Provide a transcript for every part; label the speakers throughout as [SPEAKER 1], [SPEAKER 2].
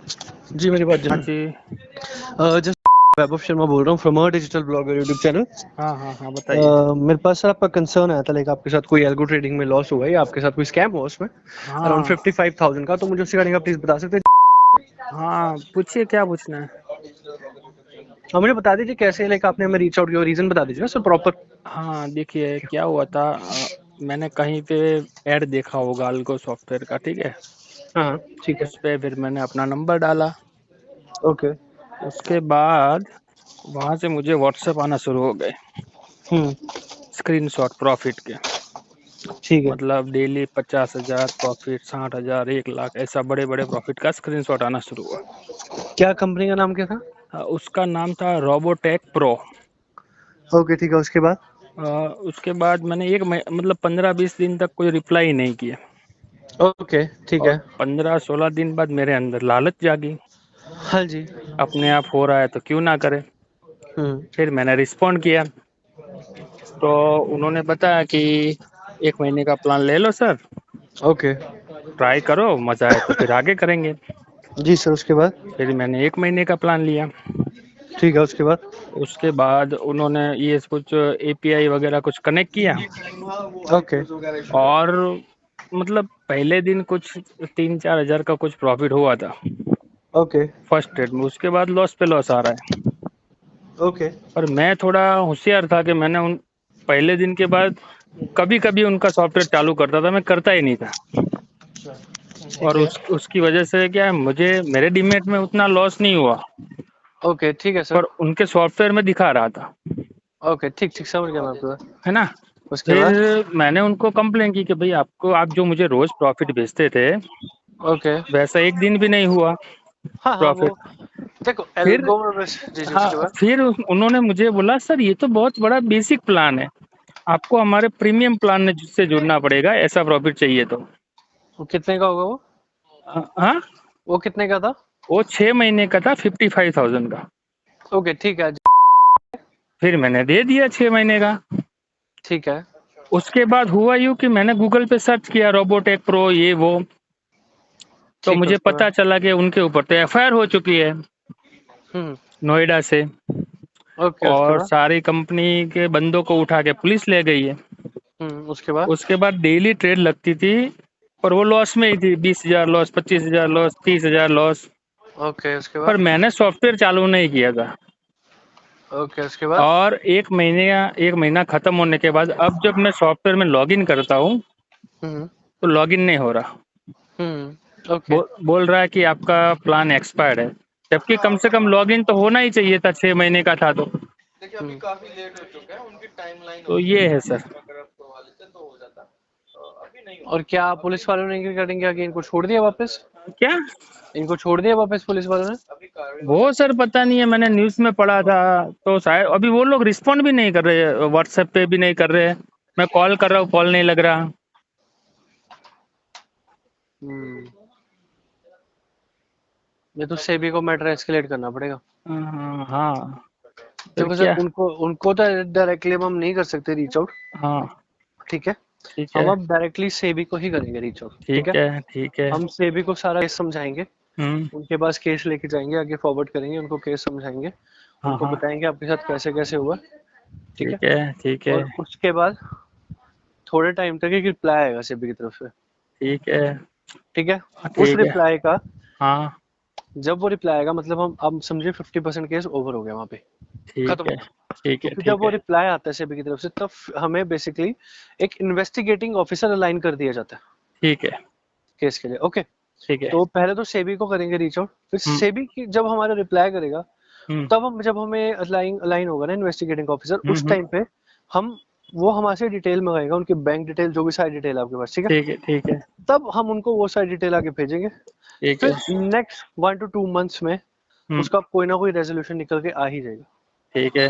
[SPEAKER 1] जी, मेरी बात
[SPEAKER 2] हाँ
[SPEAKER 1] जन
[SPEAKER 2] जी।
[SPEAKER 1] जस्ट वैभव शर्मा बोल रहा हूँ from a digital blogger YouTube channel.
[SPEAKER 2] हाँ, हाँ, हाँ, बताइए।
[SPEAKER 1] मेरे पास सर आपका कंसर्न आया था, लाइक आपके साथ कोई एल्गो ट्रेडिंग में लॉस हुआ है या आपके साथ कोई स्कैम हुआ उसमें अराउंड
[SPEAKER 2] हाँ,
[SPEAKER 1] 55,000 का, तो मुझे उसके बारे में प्लीज बता सकते हैं?
[SPEAKER 2] हाँ, पूछिए क्या पूछना है?
[SPEAKER 1] हाँ, मुझे बता दीजिए कैसे, लाइक आपने हमें रीच आउट किया, रीजन बता दीजिए ना सर प्रॉपर।
[SPEAKER 2] हाँ, देखिए क्या हुआ था। मैंने कहीं पे ऐड देखा होगा अल्गो सॉफ्टवेयर का, ठीक है?
[SPEAKER 1] हाँ हाँ, ठीक है।
[SPEAKER 2] उस पे फिर मैंने अपना नंबर डाला।
[SPEAKER 1] ओके।
[SPEAKER 2] उसके बाद वहाँ से मुझे व्हाट्सएप आना शुरू हो गए,
[SPEAKER 1] हम्म।
[SPEAKER 2] स्क्रीनशॉट प्रॉफिट के।
[SPEAKER 1] ठीक है।
[SPEAKER 2] मतलब डेली 50,000 प्रॉफिट, 60,000, 1 लाख, ऐसा बड़े बड़े प्रॉफिट का स्क्रीनशॉट आना शुरू हुआ।
[SPEAKER 1] क्या कंपनी का नाम क्या था?
[SPEAKER 2] उसका नाम था रोबोटेक प्रो।
[SPEAKER 1] ओके, ठीक है, उसके बाद?
[SPEAKER 2] उसके बाद मैंने मतलब 15-20 दिन तक कोई रिप्लाई ही नहीं किया।
[SPEAKER 1] ओके, ठीक
[SPEAKER 2] और
[SPEAKER 1] है।
[SPEAKER 2] 15-16 दिन बाद मेरे अंदर लालच जागी,
[SPEAKER 1] हाँ जी।
[SPEAKER 2] अपने आप हो रहा है तो क्यों ना करें।
[SPEAKER 1] हम्म।
[SPEAKER 2] फिर मैंने रिस्पॉन्ड किया, तो उन्होंने बताया कि 1 महीने का प्लान ले लो सर,
[SPEAKER 1] ओके।
[SPEAKER 2] ट्राई करो, मज़ा आए तो फिर आगे करेंगे।
[SPEAKER 1] जी सर, उसके बाद?
[SPEAKER 2] फिर मैंने 1 महीने का प्लान लिया।
[SPEAKER 1] ठीक है, उसके बाद?
[SPEAKER 2] उसके बाद उन्होंने ये कुछ एपीआई वगैरह कुछ कनेक्ट किया।
[SPEAKER 1] ओके।
[SPEAKER 2] और मतलब पहले दिन कुछ 3-4 हज़ार का कुछ प्रॉफिट हुआ था
[SPEAKER 1] ओके।
[SPEAKER 2] फर्स्ट ट्रेड में। उसके बाद लॉस पे लॉस आ रहा है।
[SPEAKER 1] ओके।
[SPEAKER 2] और मैं थोड़ा होशियार था कि मैंने उन पहले दिन के बाद कभी कभी उनका सॉफ्टवेयर चालू करता था, मैं करता ही नहीं था।
[SPEAKER 1] ठीक
[SPEAKER 2] और
[SPEAKER 1] है।
[SPEAKER 2] उसकी वजह से क्या है, मुझे मेरे डीमेट में उतना लॉस नहीं हुआ,
[SPEAKER 1] ओके, ठीक है सर।
[SPEAKER 2] पर उनके सॉफ्टवेयर में दिखा रहा था,
[SPEAKER 1] ओके, ठीक ठीक, समझ गया मैं आपको।
[SPEAKER 2] है ना।
[SPEAKER 1] उसके
[SPEAKER 2] फिर
[SPEAKER 1] बाद?
[SPEAKER 2] मैंने उनको कंप्लेन की कि भाई आप जो मुझे रोज प्रॉफिट भेजते थे,
[SPEAKER 1] ओके।
[SPEAKER 2] वैसा एक दिन भी नहीं हुआ
[SPEAKER 1] हाँ हाँ, वो
[SPEAKER 2] प्रॉफिट।
[SPEAKER 1] देखो
[SPEAKER 2] फिर
[SPEAKER 1] एल्गो में बस, जी जी,
[SPEAKER 2] हाँ,
[SPEAKER 1] उसके बाद?
[SPEAKER 2] फिर उन्होंने मुझे बोला सर ये तो बहुत बड़ा बेसिक प्लान है, आपको हमारे प्रीमियम प्लान में से जुड़ना पड़ेगा, ऐसा प्रॉफिट चाहिए तो।
[SPEAKER 1] वो कितने का होगा वो?
[SPEAKER 2] हाँ,
[SPEAKER 1] वो कितने का था?
[SPEAKER 2] वो 6 महीने का था, 55,000 का।
[SPEAKER 1] ओके, ठीक है।
[SPEAKER 2] फिर मैंने दे दिया 6 महीने का।
[SPEAKER 1] ठीक है।
[SPEAKER 2] उसके बाद हुआ यूँ कि मैंने गूगल पे सर्च किया रोबोटेक प्रो ये वो, तो
[SPEAKER 1] ठीक है,
[SPEAKER 2] मुझे
[SPEAKER 1] उसके
[SPEAKER 2] पता
[SPEAKER 1] बाद?
[SPEAKER 2] चला कि उनके ऊपर तो एफआईआर हो चुकी है
[SPEAKER 1] हम्म।
[SPEAKER 2] नोएडा से।
[SPEAKER 1] ओके, उसके
[SPEAKER 2] और
[SPEAKER 1] बाद?
[SPEAKER 2] सारी कंपनी के बंदों को उठा के पुलिस ले गई है।
[SPEAKER 1] उसके बाद?
[SPEAKER 2] उसके बाद डेली ट्रेड लगती थी, पर वो लॉस में ही थी, 20,000 लॉस, 25,000 लॉस, 30,000 लॉस।
[SPEAKER 1] ओके, उसके
[SPEAKER 2] पर
[SPEAKER 1] बाद?
[SPEAKER 2] मैंने सॉफ्टवेयर चालू नहीं किया था।
[SPEAKER 1] ओके, उसके बाद?
[SPEAKER 2] और 1 महीना खत्म होने के बाद अब जब मैं सॉफ्टवेयर में लॉगिन करता हूँ
[SPEAKER 1] हम्म।
[SPEAKER 2] तो लॉगिन नहीं हो रहा।
[SPEAKER 1] ओके।
[SPEAKER 2] बोल रहा है कि आपका प्लान एक्सपायर्ड है, जबकि कम से कम लॉगिन तो होना ही चाहिए था, 6 महीने का था तो।
[SPEAKER 1] देखिए अभी काफी लेट हो चुका है, उनकी टाइमलाइन
[SPEAKER 2] तो
[SPEAKER 1] होती है,
[SPEAKER 2] ये है
[SPEAKER 1] तो
[SPEAKER 2] सर।
[SPEAKER 1] अगर आप करवा लेते तो हो जाता। अभी नहीं हो। और क्या पुलिस वालों ने क्या करेंगे आगे, इनको छोड़ दिया वापस?
[SPEAKER 2] क्या?
[SPEAKER 1] इनको छोड़ दिया वापस पुलिस वालों ने? अभी कार्रवाई।
[SPEAKER 2] वो सर पता नहीं है, मैंने न्यूज़ में पढ़ा था, तो शायद अभी वो लोग रिस्पॉन्ड भी नहीं कर रहे, व्हाट्सएप पे भी नहीं कर रहे। मैं कॉल कर रहा हूँ, कॉल नहीं लग रहा।
[SPEAKER 1] हम्म। ये तो सेबी को मैटर एस्केलेट करना पड़ेगा।
[SPEAKER 2] हाँ, हाँ, फिर
[SPEAKER 1] देखो सर,
[SPEAKER 2] क्या?
[SPEAKER 1] उनको उनको तो डायरेक्टली हम नहीं कर सकते रीच आउट।
[SPEAKER 2] हाँ,
[SPEAKER 1] ठीक है।
[SPEAKER 2] ठीक
[SPEAKER 1] हम
[SPEAKER 2] है,
[SPEAKER 1] अब डायरेक्टली सेबी को ही करेंगे रीच आउट, ठीक है।
[SPEAKER 2] ठीक है, ठीक है।
[SPEAKER 1] हम सेबी को सारा केस समझाएंगे,
[SPEAKER 2] हम्म।
[SPEAKER 1] उनके पास केस लेके जाएंगे, आगे फॉरवर्ड करेंगे, उनको केस समझाएंगे,
[SPEAKER 2] हाँ,
[SPEAKER 1] उनको
[SPEAKER 2] हाँ,
[SPEAKER 1] बताएंगे आपके साथ कैसे कैसे हुआ। ठीक है।
[SPEAKER 2] ठीक है, ठीक है,
[SPEAKER 1] और उसके बाद थोड़े टाइम तक एक रिप्लाई आएगा सेबी की तरफ से।
[SPEAKER 2] ठीक है,
[SPEAKER 1] ठीक है। उस
[SPEAKER 2] ठीक है।
[SPEAKER 1] रिप्लाई का,
[SPEAKER 2] हाँ,
[SPEAKER 1] जब वो रिप्लाई आएगा मतलब हम समझे 50% केस ओवर हो गया वहां पे,
[SPEAKER 2] ठीक
[SPEAKER 1] खत्म
[SPEAKER 2] है,
[SPEAKER 1] हो गया।
[SPEAKER 2] ठीक है,
[SPEAKER 1] क्योंकि जब
[SPEAKER 2] ठीक
[SPEAKER 1] वो
[SPEAKER 2] है,
[SPEAKER 1] रिप्लाई आता है सेबी की तरफ से, तब हमें बेसिकली एक इन्वेस्टिगेटिंग ऑफिसर अलाइन कर दिया जाता है
[SPEAKER 2] ठीक है,
[SPEAKER 1] केस के लिए। ओके।
[SPEAKER 2] ठीक है।
[SPEAKER 1] तो पहले तो सेबी को करेंगे रीच आउट, फिर
[SPEAKER 2] हम्म,
[SPEAKER 1] सेबी की जब हमारा रिप्लाई करेगा,
[SPEAKER 2] हम्म,
[SPEAKER 1] तब हम जब हमें अलाइन अलाइन होगा ना इन्वेस्टिगेटिंग ऑफिसर,
[SPEAKER 2] हम्म,
[SPEAKER 1] उस टाइम पे हम वो हमारे से डिटेल मंगाएगा, उनकी बैंक डिटेल, जो भी सारी डिटेल है आपके पास, ठीक है।
[SPEAKER 2] ठीक है, ठीक है,
[SPEAKER 1] तब हम उनको वो सारी डिटेल आगे भेजेंगे।
[SPEAKER 2] ठीक है।
[SPEAKER 1] फिर नेक्स्ट 1 to 2 मंथ्स में
[SPEAKER 2] हम्म,
[SPEAKER 1] उसका कोई ना कोई रेजोल्यूशन निकल के आ ही जाएगा।
[SPEAKER 2] ठीक है,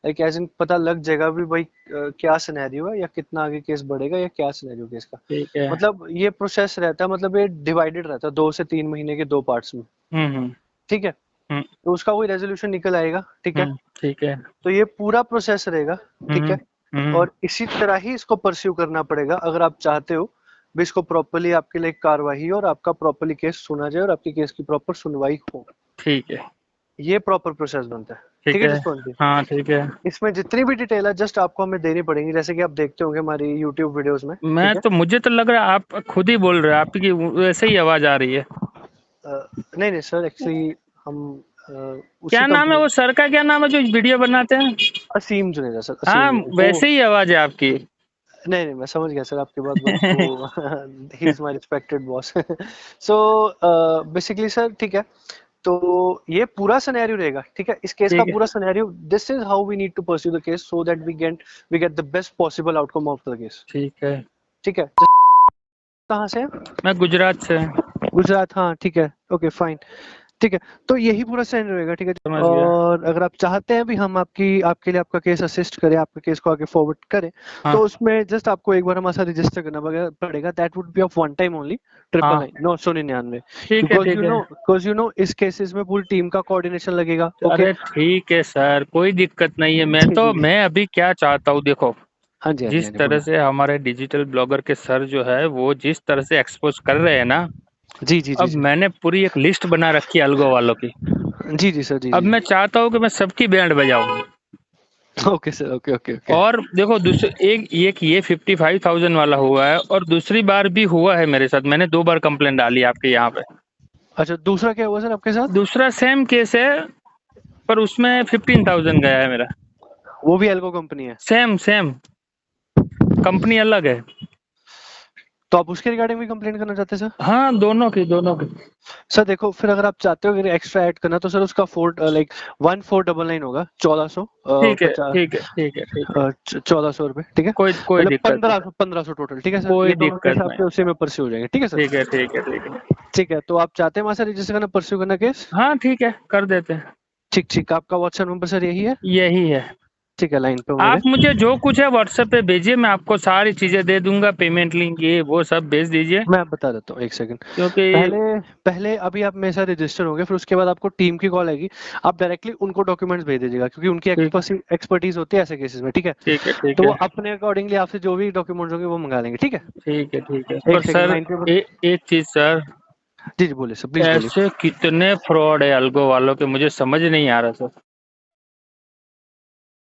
[SPEAKER 1] लाइक एज इन पता लग जाएगा भी भाई क्या सिनेरियो है, या कितना आगे केस बढ़ेगा, या क्या सिनेरियो केस का।
[SPEAKER 2] ठीक है।
[SPEAKER 1] मतलब ये प्रोसेस रहता है, मतलब ये डिवाइडेड रहता है 2 से 3 महीने के 2 पार्ट्स में।
[SPEAKER 2] हम्म, हम्म,
[SPEAKER 1] ठीक है।
[SPEAKER 2] हम्म,
[SPEAKER 1] तो उसका कोई रेजोल्यूशन निकल आएगा, ठीक है।
[SPEAKER 2] ठीक है।
[SPEAKER 1] तो ये पूरा प्रोसेस रहेगा, ठीक
[SPEAKER 2] हम्म,
[SPEAKER 1] है। और इसी तरह ही इसको परस्यू करना पड़ेगा अगर आप चाहते हो भी इसको प्रॉपर्ली आपके लिए कार्रवाई हो और आपका प्रॉपर्ली केस सुना जाए और आपके केस की प्रॉपर सुनवाई हो।
[SPEAKER 2] ठीक है।
[SPEAKER 1] ये प्रॉपर प्रोसेस बनता है।
[SPEAKER 2] ठीक
[SPEAKER 1] ठीक है
[SPEAKER 2] है।
[SPEAKER 1] जसवंत जी,
[SPEAKER 2] हाँ ठीक है।
[SPEAKER 1] इसमें जितनी भी डिटेल है जस्ट आपको हमें देनी पड़ेगी, जैसे कि आप देखते होंगे हमारी यूट्यूब वीडियोस में। ठीक
[SPEAKER 2] मैं
[SPEAKER 1] है।
[SPEAKER 2] तो मुझे तो लग रहा है आप खुद ही बोल रहे हो, आपकी वैसे ही आवाज आ रही है।
[SPEAKER 1] नहीं नहीं सर, एक्चुअली हम
[SPEAKER 2] क्या
[SPEAKER 1] उसी
[SPEAKER 2] नाम है
[SPEAKER 1] कंपनी।
[SPEAKER 2] वो सर का, क्या नाम है जो वीडियो बनाते हैं?
[SPEAKER 1] असीम जुनेजा सर,
[SPEAKER 2] हाँ
[SPEAKER 1] असीम जुनेजा वो।
[SPEAKER 2] वैसे ही आवाज है आपकी।
[SPEAKER 1] नहीं नहीं, मैं समझ गया सर आपकी बात, बट वो he is my respected boss. So basically sir, ठीक है, तो ये पूरा सिनेरियो रहेगा। ठीक है, इस केस का
[SPEAKER 2] ठीक है।
[SPEAKER 1] पूरा scenario, this is how we need to pursue the case so that we get the best possible outcome of the case.
[SPEAKER 2] ठीक है।
[SPEAKER 1] ठीक है। कहाँ से हैं?
[SPEAKER 2] मैं गुजरात से।
[SPEAKER 1] गुजरात, हाँ ठीक है, ओके फाइन। ठीक है, तो यही पूरा सिनेरियो रहेगा। ठीक है,
[SPEAKER 2] समझ गया।
[SPEAKER 1] और अगर आप चाहते हैं भी हम आपके लिए आपका केस असिस्ट करें, आपके केस को आगे फॉरवर्ड करें, तो
[SPEAKER 2] हाँ
[SPEAKER 1] उसमें जस्ट आपको एक बार हमारे साथ रजिस्टर करना पड़ेगा। That would be of one time only,
[SPEAKER 2] हाँ
[SPEAKER 1] 999।
[SPEAKER 2] ठीक है। ठीक है।
[SPEAKER 1] बिकॉज यू नो इस केसेस में पूरी टीम का कोऑर्डिनेशन लगेगा। ओके।
[SPEAKER 2] अरे ठीक है सर, कोई दिक्कत नहीं है।
[SPEAKER 1] जी जी जी।
[SPEAKER 2] मैं अभी क्या चाहता हूँ देखो,
[SPEAKER 1] हाँ जी हाँ जी
[SPEAKER 2] जिस
[SPEAKER 1] हाँ जी,
[SPEAKER 2] तरह
[SPEAKER 1] बोलो।
[SPEAKER 2] से हमारे डिजिटल ब्लॉगर के सर जो है वो जिस तरह से एक्सपोज कर रहे हैं ना,
[SPEAKER 1] जी जी जी
[SPEAKER 2] अब
[SPEAKER 1] जी
[SPEAKER 2] मैंने पूरी एक लिस्ट बना रखी है अलगो वालों की।
[SPEAKER 1] जी जी सर, जी
[SPEAKER 2] अब
[SPEAKER 1] जी
[SPEAKER 2] मैं चाहता हूँ कि मैं सबकी बैंड बजाऊं।
[SPEAKER 1] जी। Okay sir, okay okay okay.
[SPEAKER 2] और देखो दूसरे एक एक ये 55,000 वाला हुआ है, और दूसरी बार भी हुआ है मेरे साथ। मैंने 2 बार कंप्लेंट डाली आपके यहाँ पे।
[SPEAKER 1] अच्छा, दूसरा क्या हुआ सर आपके साथ?
[SPEAKER 2] दूसरा सेम केस है, पर उसमें 15,000 गया है मेरा।
[SPEAKER 1] वो भी एल्गो कंपनी है?
[SPEAKER 2] सेम सेम, कंपनी अलग है।
[SPEAKER 1] तो आप उसके रिगार्डिंग भी कंप्लेंट करना चाहते हैं सर?
[SPEAKER 2] हाँ दोनों की, दोनों की।
[SPEAKER 1] सर देखो, फिर अगर आप चाहते हो अगर एक्स्ट्रा ऐड करना, तो सर उसका 1499 होगा, 1400
[SPEAKER 2] ठीक है
[SPEAKER 1] 50,
[SPEAKER 2] ठीक है ठीक है ठीक है।
[SPEAKER 1] 1400 रुपए। ठीक है,
[SPEAKER 2] कोई
[SPEAKER 1] मतलब
[SPEAKER 2] दिक्कत नहीं।
[SPEAKER 1] 1500 टोटल। ठीक है सर,
[SPEAKER 2] कोई
[SPEAKER 1] ये दोनों केस
[SPEAKER 2] दिक्कत नहीं।
[SPEAKER 1] आपके उसी में परस्यू हो जाएंगे। ठीक है सर।
[SPEAKER 2] ठीक है ठीक है ठीक है।
[SPEAKER 1] ठीक है, तो आप चाहते हैं वहां से रजिस्टर करना, परस्यू करना केस?
[SPEAKER 2] हाँ ठीक है, कर देते हैं।
[SPEAKER 1] ठीक ठीक, आपका व्हाट्सएप नंबर सर यही है?
[SPEAKER 2] यही है।
[SPEAKER 1] ठीक है, लाइन पे हो मेरे।
[SPEAKER 2] आप मुझे जो कुछ है व्हाट्सएप पे भेजिए, मैं आपको सारी चीजें दे दूंगा, पेमेंट लिंक ये वो सब भेज दीजिए।
[SPEAKER 1] मैं बता देता हूँ, एक सेकंड।
[SPEAKER 2] क्योंकि
[SPEAKER 1] पहले पहले अभी आप मेरे साथ रजिस्टर होंगे, फिर उसके बाद आपको टीम की कॉल आएगी। आप डायरेक्टली उनको डॉक्यूमेंट्स भेज दीजिएगा, क्योंकि उनकी
[SPEAKER 2] ठीक
[SPEAKER 1] एक्सपर्टीज होती है ऐसे केसेस में। ठीक है,
[SPEAKER 2] ठीक है ठीक
[SPEAKER 1] तो वो
[SPEAKER 2] है
[SPEAKER 1] अपने अकॉर्डिंगली आपसे जो भी डॉक्यूमेंट्स होंगे वो मंगा लेंगे। ठीक है,
[SPEAKER 2] ठीक है। पर
[SPEAKER 1] एक सेकंड
[SPEAKER 2] सर
[SPEAKER 1] लाइन पे
[SPEAKER 2] एक चीज सर,
[SPEAKER 1] जी जी, बोलिए सर, प्लीज बोलिए।
[SPEAKER 2] ऐसे कितने फ्रॉड है अल्गो वालों के, मुझे समझ नहीं आ रहा सर।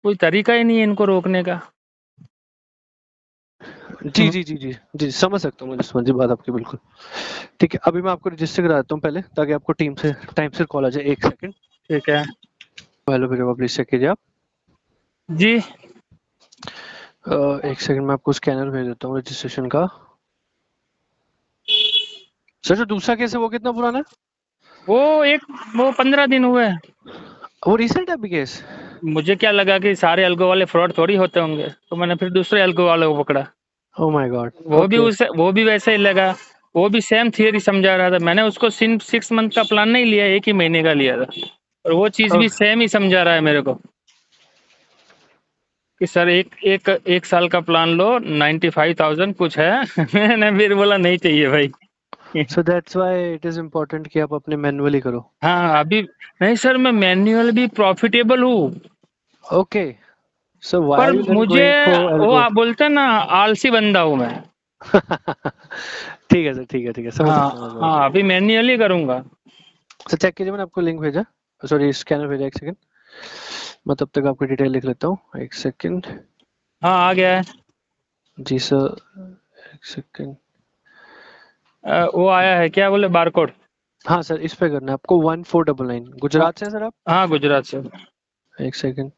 [SPEAKER 2] कोई तरीका ही नहीं है इनको रोकने का।
[SPEAKER 1] जी जी जी जी जी, समझ सकता हूँ मैं जसवंत जी बात आपकी, बिल्कुल। ठीक है, अभी मैं आपको रजिस्टर करा देता हूँ पहले, ताकि आपको टीम से टाइम से कॉल आ जाए। एक सेकंड।
[SPEAKER 2] ठीक है
[SPEAKER 1] हेलो भैया, प्लीज चेक कीजिए आप।
[SPEAKER 2] जी।
[SPEAKER 1] एक सेकंड, मैं आपको स्कैनर भेज देता हूँ रजिस्ट्रेशन का। सर जो दूसरा केस है वो कितना पुराना है?
[SPEAKER 2] वो एक वो 15 दिन हुए हैं।
[SPEAKER 1] वो रिसेंट है अभी केस?
[SPEAKER 2] मुझे क्या लगा कि सारे अल्गो वाले फ्रॉड थोड़ी होते होंगे, तो मैंने फिर दूसरे अल्गो वाले को पकड़ा।
[SPEAKER 1] Oh my God. ओके।
[SPEAKER 2] वो भी वैसे ही लगा। वो भी सेम थियरी समझा रहा था। मैंने उसको 6 मंथ का प्लान नहीं लिया, एक ही महीने का लिया था। और वो चीज भी सेम ही समझा रहा है मेरे को कि सर एक साल का प्लान लो, 95,000 कुछ है। मैंने फिर बोला नहीं चाहिए भाई।
[SPEAKER 1] So that's why it is important कि आप अपने मैनुअली करो।
[SPEAKER 2] हाँ अभी नहीं सर, मैं मैन्युअल भी प्रॉफिटेबल हूँ।
[SPEAKER 1] ओके, सो व्हाई
[SPEAKER 2] पर
[SPEAKER 1] आर यू देन
[SPEAKER 2] मुझे
[SPEAKER 1] गोइंग फॉर
[SPEAKER 2] वो
[SPEAKER 1] एल्गो?
[SPEAKER 2] आप बोलते हैं ना, आलसी बंदा हूँ मैं।
[SPEAKER 1] ठीक है सर, ठीक है ठीक है, समझ
[SPEAKER 2] हाँ
[SPEAKER 1] सकता हूँ मैं समझ
[SPEAKER 2] हाँ,
[SPEAKER 1] सकता
[SPEAKER 2] अभी मैन्युअली करूंगा।
[SPEAKER 1] हूँ। सर चेक कीजिए, मैंने आपको लिंक भेजा, सॉरी स्कैनर भेजा। एक सेकंड, मैं तब तक आपकी डिटेल लिख लेता हूँ। एक सेकंड।
[SPEAKER 2] हाँ आ गया है।
[SPEAKER 1] जी सर, एक सेकंड।
[SPEAKER 2] वो आया है, क्या बोले, बारकोड।
[SPEAKER 1] हाँ सर, इस पे करना है आपको, 1499।
[SPEAKER 2] हाँ
[SPEAKER 1] गुजरात से हैं सर आप?
[SPEAKER 2] हाँ, गुजरात से।
[SPEAKER 1] एक सेकंड।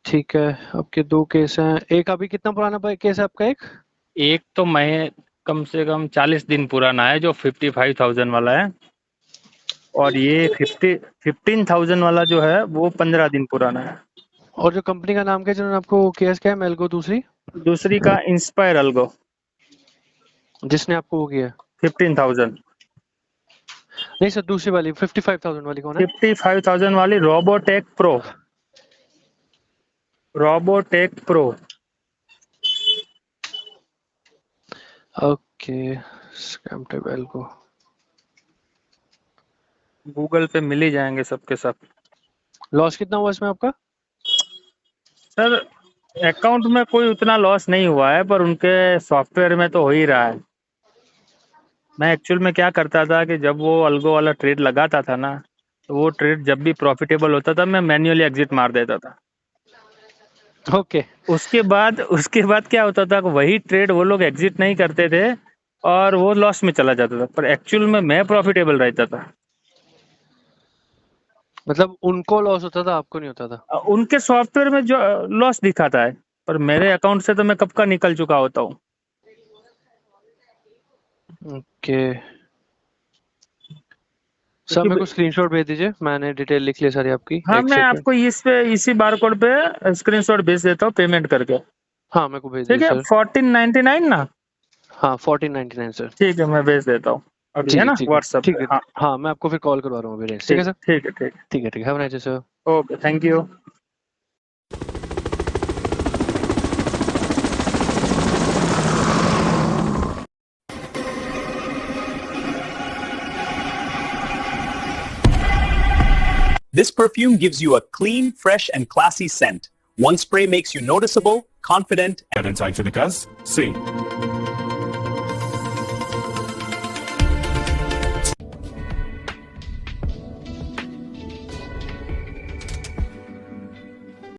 [SPEAKER 1] ठीक है, आपके दो केस हैं। एक अभी कितना पुराना केस है आपका? एक
[SPEAKER 2] एक तो मैं कम से कम 40 दिन पुराना है, जो 55,000 वाला है। और ये 15,000 वाला जो है वो 15 दिन पुराना है।
[SPEAKER 1] और जो कंपनी का नाम क्या है जिन्होंने आपको केस किया है? मेलगो दूसरी,
[SPEAKER 2] दूसरी का इंस्पायर अल्गो,
[SPEAKER 1] जिसने आपको वो किया है?
[SPEAKER 2] 15,000।
[SPEAKER 1] नहीं सर, दूसरी वाली 55,000 वाली कौन है?
[SPEAKER 2] 55,000 वाली Robotech pro. Robotech pro.
[SPEAKER 1] Okay, scam tape algo.
[SPEAKER 2] Google पे मिल ही जाएंगे सबके सब।
[SPEAKER 1] लॉस कितना हुआ इसमें आपका?
[SPEAKER 2] सर अकाउंट में कोई उतना लॉस नहीं हुआ है, पर उनके सॉफ्टवेयर में तो हो ही रहा है। मैं एक्चुअल में क्या करता था कि जब वो अल्गो वाला ट्रेड लगाता था ना, तो वो ट्रेड जब भी प्रॉफिटेबल होता था मैं मैन्युअली एग्जिट मार देता था।
[SPEAKER 1] ओके।
[SPEAKER 2] उसके बाद क्या होता था कि वही ट्रेड वो लोग एग्जिट नहीं करते थे और वो लॉस में चला जाता था, पर एक्चुअल में मैं प्रॉफिटेबल रहता था।
[SPEAKER 1] मतलब उनको लॉस होता था, आपको नहीं होता था?
[SPEAKER 2] उनके सॉफ्टवेयर में जो लॉस दिखाता है, पर मेरे अकाउंट से तो मैं कब का निकल चुका होता हूँ।
[SPEAKER 1] ओके सर,
[SPEAKER 2] क्योंकि
[SPEAKER 1] मेरे को स्क्रीनशॉट भेज दीजिए, मैंने डिटेल लिख ली सारी आपकी।
[SPEAKER 2] हाँ,
[SPEAKER 1] एक
[SPEAKER 2] मैं
[SPEAKER 1] सेकंड।
[SPEAKER 2] आपको इसी बारकोड पे स्क्रीनशॉट भेज देता हूँ पेमेंट करके।
[SPEAKER 1] हाँ, मेरे को भेज
[SPEAKER 2] ठीक
[SPEAKER 1] दीजिए
[SPEAKER 2] है,
[SPEAKER 1] सर।
[SPEAKER 2] 1499 ना?
[SPEAKER 1] हाँ 1499 सर।
[SPEAKER 2] ठीक है, मैं भेज देता हूँ अभी, है ना,
[SPEAKER 1] ठीक है
[SPEAKER 2] व्हाट्सएप पे।
[SPEAKER 1] ठीक है।
[SPEAKER 2] हाँ
[SPEAKER 1] हाँ, मैं आपको फिर कॉल करवा रहा हूँ अभी रेंज, ठीक है
[SPEAKER 2] ठीक है
[SPEAKER 1] सर?
[SPEAKER 2] ठीक है ठीक
[SPEAKER 1] ठीक है have a nice day sir.
[SPEAKER 2] है, okay, thank you.
[SPEAKER 3] This perfume gives you a clean, fresh, and classy scent. One spray makes you noticeable, confident,
[SPEAKER 4] Get in touch with us. See.